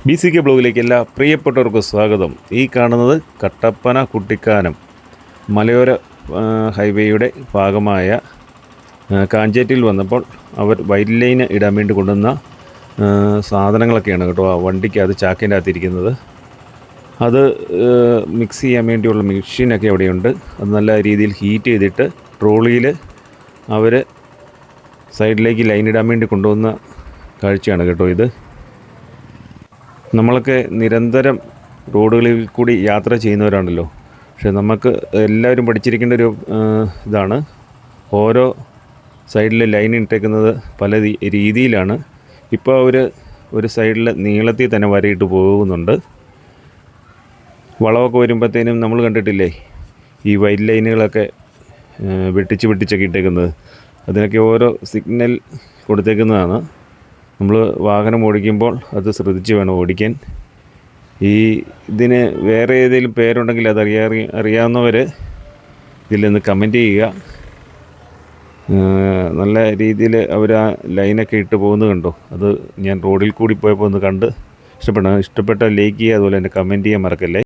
BCK ബ്ലോഗിലേക്ക് എല്ലാ പ്രിയപ്പെട്ടവർക്കും സ്വാഗതം. ഈ കാണുന്നത് കട്ടപ്പന കുട്ടിക്കാനം മലയോര ഹൈവേയുടെ ഭാഗമായ കാഞ്ചേറ്റിൽ വന്നപ്പോൾ അവർ വൈറ്റ് ലൈന് ഇടാൻ വേണ്ടി കൊണ്ടുവന്ന സാധനങ്ങളൊക്കെയാണ് കേട്ടോ. ആ വണ്ടിക്ക് അത് ചാക്കിൻ്റെ അകത്തിരിക്കുന്നത്. അത് മിക്സ് ചെയ്യാൻ വേണ്ടിയുള്ള മെഷീനൊക്കെ അവിടെയുണ്ട്. അത് നല്ല രീതിയിൽ ഹീറ്റ് ചെയ്തിട്ട് ട്രോളിയിൽ അവർ സൈഡിലേക്ക് ലൈൻ ഇടാൻ വേണ്ടി കൊണ്ടുവന്ന കാഴ്ചയാണ് കേട്ടോ ഇത്. നമ്മളൊക്കെ നിരന്തരം റോഡുകളിൽ കൂടി യാത്ര ചെയ്യുന്നവരാണല്ലോ. പക്ഷേ നമുക്ക് എല്ലാവരും പഠിച്ചിരിക്കേണ്ട ഒരു ഇതാണ്, ഓരോ സൈഡിൽ ലൈൻ ഇട്ടേക്കുന്നത് പല രീതിയിലാണ്. ഇപ്പോൾ ഒരു സൈഡിൽ നീളത്തിൽ തന്നെ വരയിട്ട് പോകുന്നുണ്ട്. വളവൊക്കെ വരുമ്പോഴത്തേനും നമ്മൾ കണ്ടിട്ടില്ലേ ഈ വൈറ്റ് ലൈനുകളൊക്കെ വെട്ടിച്ചൊക്കെ ഇട്ടേക്കുന്നത്. അതിനൊക്കെ ഓരോ സിഗ്നൽ കൊടുത്തേക്കുന്നതാണ്. നമ്മൾ വാഹനം ഓടിക്കുമ്പോൾ അത് ശ്രദ്ധിച്ച് വേണം ഓടിക്കാൻ. ഇതിന് വേറെ ഏതെങ്കിലും പേരുണ്ടെങ്കിൽ അത് അറിയാവുന്നവർ ഇതിൽ നിന്ന് കമൻറ്റ് ചെയ്യുക. നല്ല രീതിയിൽ അവർ ആ ലൈനൊക്കെ ഇട്ട് പോകുന്നത് കണ്ടോ. അത് ഞാൻ റോഡിൽ കൂടി പോയപ്പോൾ ഒന്ന് കണ്ട് ഇഷ്ടപ്പെട്ടാൽ ലൈക്ക് ചെയ്യുക, അതുപോലെ തന്നെ കമൻറ്റ് ചെയ്യാൻ മറക്കല്ലേ.